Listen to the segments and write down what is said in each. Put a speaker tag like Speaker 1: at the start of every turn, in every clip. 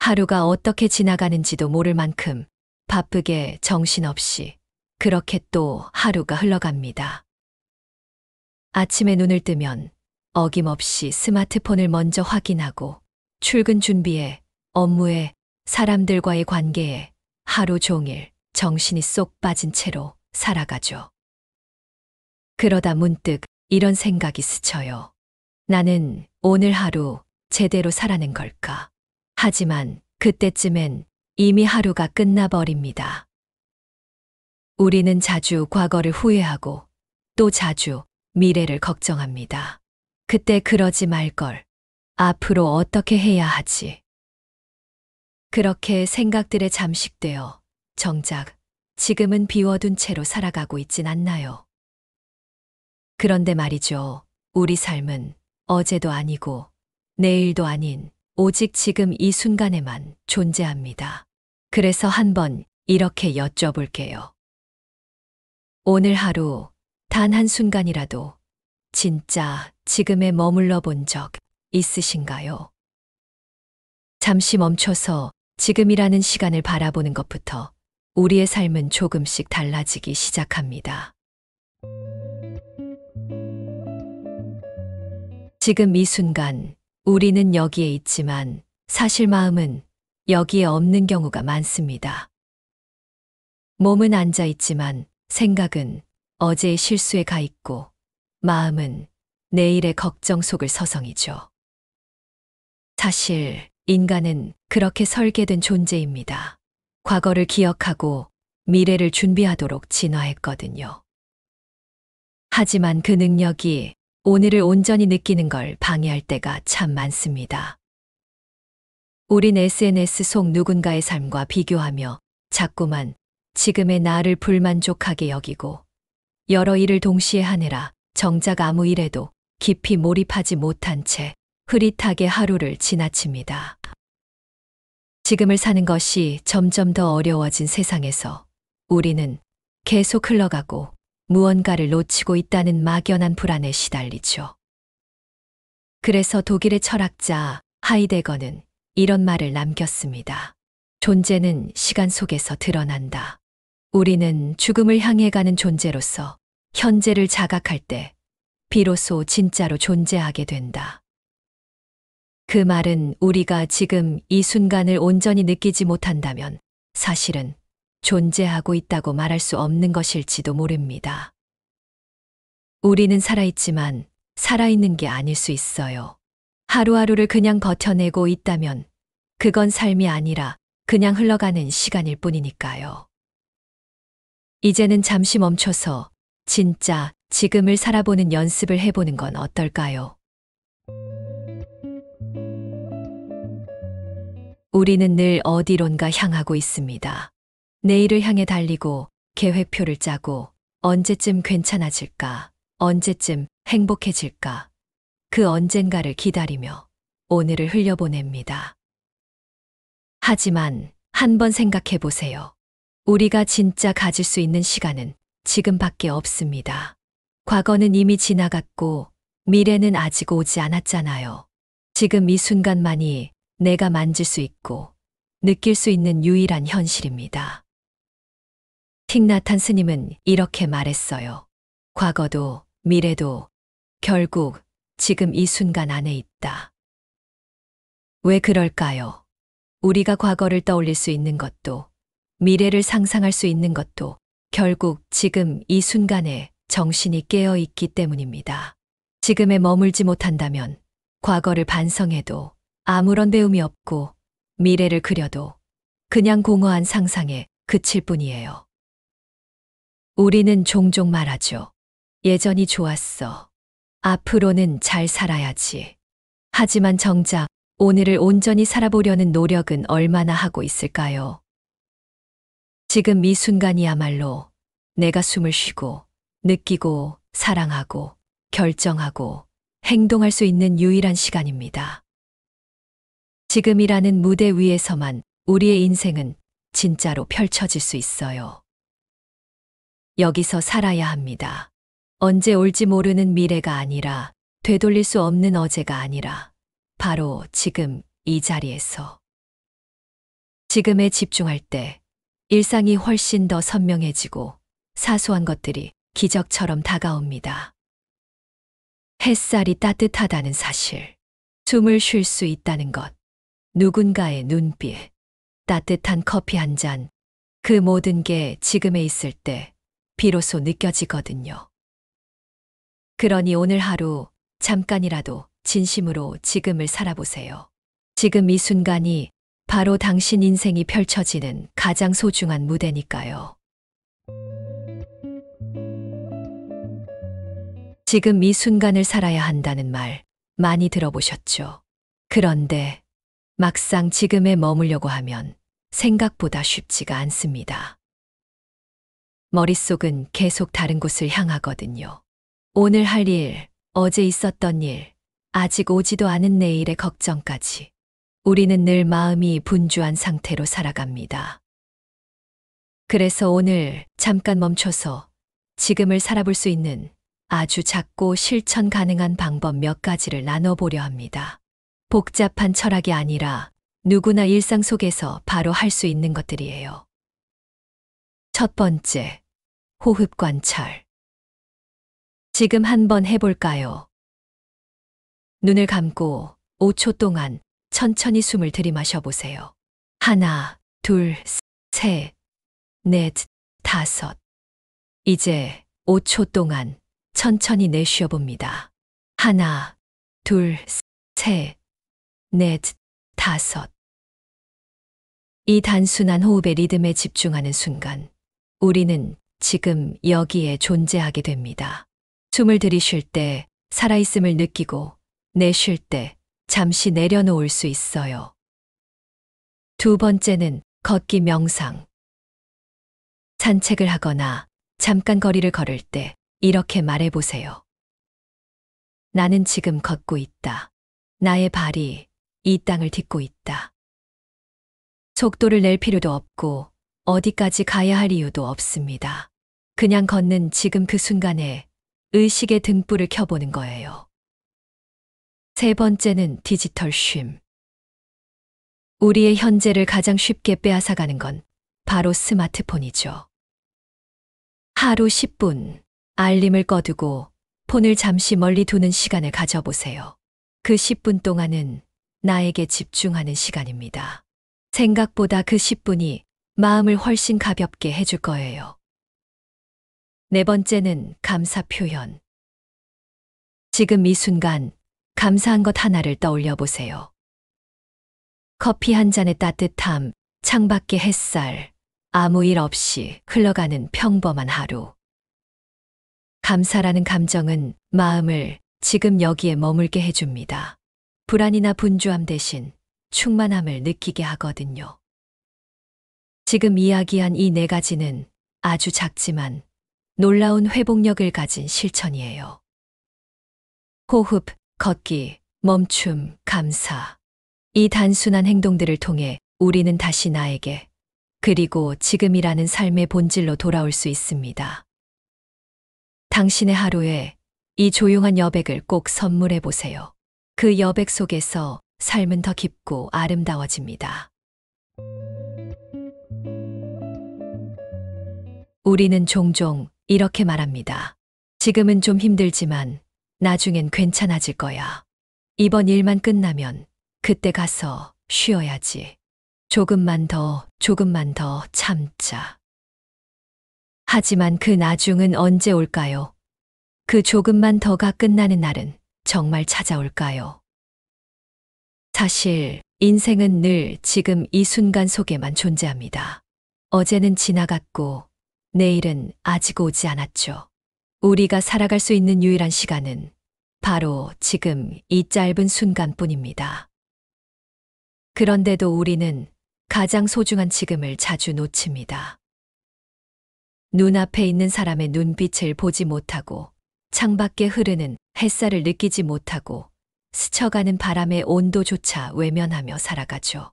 Speaker 1: 하루가 어떻게 지나가는지도 모를 만큼 바쁘게 정신없이 그렇게 또 하루가 흘러갑니다. 아침에 눈을 뜨면 어김없이 스마트폰을 먼저 확인하고 출근 준비에, 업무에, 사람들과의 관계에 하루 종일 정신이 쏙 빠진 채로 살아가죠. 그러다 문득 이런 생각이 스쳐요. 나는 오늘 하루 제대로 살아낸 걸까? 하지만 그때쯤엔 이미 하루가 끝나버립니다. 우리는 자주 과거를 후회하고 또 자주 미래를 걱정합니다. 그때 그러지 말 걸. 앞으로 어떻게 해야 하지? 그렇게 생각들에 잠식되어 정작 지금은 비워둔 채로 살아가고 있진 않나요? 그런데 말이죠. 우리 삶은 어제도 아니고 내일도 아닌 오직 지금 이 순간에만 존재합니다. 그래서 한번 이렇게 여쭤볼게요. 오늘 하루 단 한순간이라도 진짜 지금에 머물러 본 적 있으신가요? 잠시 멈춰서 지금이라는 시간을 바라보는 것부터 우리의 삶은 조금씩 달라지기 시작합니다. 지금 이 순간 우리는 여기에 있지만 사실 마음은 여기에 없는 경우가 많습니다. 몸은 앉아 있지만 생각은 어제의 실수에 가 있고 마음은 내일의 걱정 속을 서성이죠. 사실 인간은 그렇게 설계된 존재입니다. 과거를 기억하고 미래를 준비하도록 진화했거든요. 하지만 그 능력이 오늘을 온전히 느끼는 걸 방해할 때가 참 많습니다. 우린 SNS 속 누군가의 삶과 비교하며 자꾸만 지금의 나를 불만족하게 여기고 여러 일을 동시에 하느라 정작 아무 일에도 깊이 몰입하지 못한 채 흐릿하게 하루를 지나칩니다. 지금을 사는 것이 점점 더 어려워진 세상에서 우리는 계속 흘러가고 무언가를 놓치고 있다는 막연한 불안에 시달리죠. 그래서 독일의 철학자 하이데거는 이런 말을 남겼습니다. 존재는 시간 속에서 드러난다. 우리는 죽음을 향해 가는 존재로서 현재를 자각할 때 비로소 진짜로 존재하게 된다. 그 말은 우리가 지금 이 순간을 온전히 느끼지 못한다면 사실은 존재하고 있다고 말할 수 없는 것일지도 모릅니다. 우리는 살아있지만 살아있는 게 아닐 수 있어요. 하루하루를 그냥 버텨내고 있다면 그건 삶이 아니라 그냥 흘러가는 시간일 뿐이니까요. 이제는 잠시 멈춰서 진짜 지금을 살아보는 연습을 해보는 건 어떨까요? 우리는 늘 어디론가 향하고 있습니다. 내일을 향해 달리고 계획표를 짜고 언제쯤 괜찮아질까, 언제쯤 행복해질까, 그 언젠가를 기다리며 오늘을 흘려보냅니다. 하지만 한번 생각해 보세요. 우리가 진짜 가질 수 있는 시간은 지금밖에 없습니다. 과거는 이미 지나갔고 미래는 아직 오지 않았잖아요. 지금 이 순간만이 내가 만질 수 있고 느낄 수 있는 유일한 현실입니다. 틱나탄 스님은 이렇게 말했어요. 과거도 미래도 결국 지금 이 순간 안에 있다. 왜 그럴까요? 우리가 과거를 떠올릴 수 있는 것도 미래를 상상할 수 있는 것도 결국 지금 이 순간에 정신이 깨어 있기 때문입니다. 지금에 머물지 못한다면 과거를 반성해도 아무런 배움이 없고 미래를 그려도 그냥 공허한 상상에 그칠 뿐이에요. 우리는 종종 말하죠. 예전이 좋았어. 앞으로는 잘 살아야지. 하지만 정작 오늘을 온전히 살아보려는 노력은 얼마나 하고 있을까요? 지금 이 순간이야말로 내가 숨을 쉬고 느끼고 사랑하고 결정하고 행동할 수 있는 유일한 시간입니다. 지금이라는 무대 위에서만 우리의 인생은 진짜로 펼쳐질 수 있어요. 여기서 살아야 합니다. 언제 올지 모르는 미래가 아니라 되돌릴 수 없는 어제가 아니라 바로 지금 이 자리에서 지금에 집중할 때 일상이 훨씬 더 선명해지고 사소한 것들이 기적처럼 다가옵니다. 햇살이 따뜻하다는 사실, 숨을 쉴 수 있다는 것, 누군가의 눈빛, 따뜻한 커피 한 잔, 그 모든 게 지금에 있을 때 비로소 느껴지거든요. 그러니 오늘 하루 잠깐이라도 진심으로 지금을 살아보세요. 지금 이 순간이 바로 당신 인생이 펼쳐지는 가장 소중한 무대니까요. 지금 이 순간을 살아야 한다는 말 많이 들어보셨죠? 그런데 막상 지금에 머물려고 하면 생각보다 쉽지가 않습니다. 머릿속은 계속 다른 곳을 향하거든요. 오늘 할 일, 어제 있었던 일, 아직 오지도 않은 내일의 걱정까지. 우리는 늘 마음이 분주한 상태로 살아갑니다. 그래서 오늘 잠깐 멈춰서 지금을 살아볼 수 있는 아주 작고 실천 가능한 방법 몇 가지를 나눠보려 합니다. 복잡한 철학이 아니라 누구나 일상 속에서 바로 할 수 있는 것들이에요. 첫 번째, 호흡 관찰. 지금 한번 해볼까요? 눈을 감고 5초 동안 천천히 숨을 들이마셔 보세요. 하나, 둘, 셋, 넷, 다섯. 이제 5초 동안 천천히 내쉬어 봅니다. 하나, 둘, 셋, 넷, 다섯. 이 단순한 호흡의 리듬에 집중하는 순간, 우리는 지금 여기에 존재하게 됩니다. 숨을 들이쉴 때 살아있음을 느끼고 내쉴 때 잠시 내려놓을 수 있어요. 두 번째는 걷기 명상. 산책을 하거나 잠깐 거리를 걸을 때 이렇게 말해보세요. 나는 지금 걷고 있다. 나의 발이 이 땅을 딛고 있다. 속도를 낼 필요도 없고 어디까지 가야 할 이유도 없습니다. 그냥 걷는 지금 그 순간에 의식의 등불을 켜보는 거예요. 세 번째는 디지털 쉼. 우리의 현재를 가장 쉽게 빼앗아가는 건 바로 스마트폰이죠. 하루 10분, 알림을 꺼두고 폰을 잠시 멀리 두는 시간을 가져보세요. 그 10분 동안은 나에게 집중하는 시간입니다. 생각보다 그 10분이 마음을 훨씬 가볍게 해줄 거예요. 네 번째는 감사 표현. 지금 이 순간 감사한 것 하나를 떠올려 보세요. 커피 한 잔의 따뜻함, 창밖의 햇살, 아무 일 없이 흘러가는 평범한 하루. 감사라는 감정은 마음을 지금 여기에 머물게 해줍니다. 불안이나 분주함 대신 충만함을 느끼게 하거든요. 지금 이야기한 이 네 가지는 아주 작지만 놀라운 회복력을 가진 실천이에요. 호흡, 걷기, 멈춤, 감사. 이 단순한 행동들을 통해 우리는 다시 나에게, 그리고 지금이라는 삶의 본질로 돌아올 수 있습니다. 당신의 하루에 이 조용한 여백을 꼭 선물해 보세요. 그 여백 속에서 삶은 더 깊고 아름다워집니다. 우리는 종종 이렇게 말합니다. 지금은 좀 힘들지만 나중엔 괜찮아질 거야. 이번 일만 끝나면 그때 가서 쉬어야지. 조금만 더 참자. 하지만 그 나중은 언제 올까요? 그 조금만 더가 끝나는 날은 정말 찾아올까요? 사실 인생은 늘 지금 이 순간 속에만 존재합니다. 어제는 지나갔고 내일은 아직 오지 않았죠. 우리가 살아갈 수 있는 유일한 시간은 바로 지금 이 짧은 순간뿐입니다. 그런데도 우리는 가장 소중한 지금을 자주 놓칩니다. 눈앞에 있는 사람의 눈빛을 보지 못하고 창밖에 흐르는 햇살을 느끼지 못하고 스쳐가는 바람의 온도조차 외면하며 살아가죠.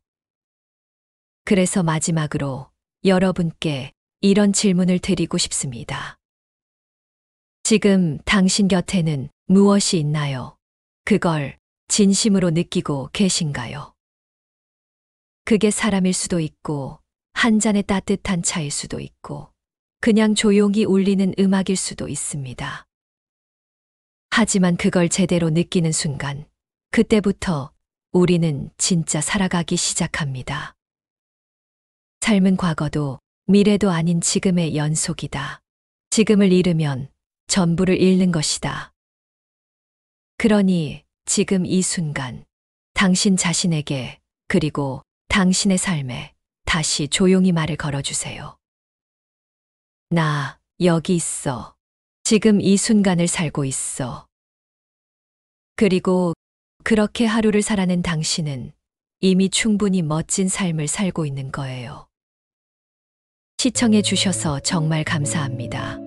Speaker 1: 그래서 마지막으로 여러분께 이런 질문을 드리고 싶습니다. 지금 당신 곁에는 무엇이 있나요? 그걸 진심으로 느끼고 계신가요? 그게 사람일 수도 있고, 한 잔의 따뜻한 차일 수도 있고, 그냥 조용히 울리는 음악일 수도 있습니다. 하지만 그걸 제대로 느끼는 순간, 그때부터 우리는 진짜 살아가기 시작합니다. 삶은 과거도 미래도 아닌 지금의 연속이다. 지금을 잃으면 전부를 잃는 것이다. 그러니 지금 이 순간, 당신 자신에게 그리고 당신의 삶에 다시 조용히 말을 걸어주세요. 나 여기 있어. 지금 이 순간을 살고 있어. 그리고 그렇게 하루를 살아낸 당신은 이미 충분히 멋진 삶을 살고 있는 거예요. 시청해 주셔서 정말 감사합니다.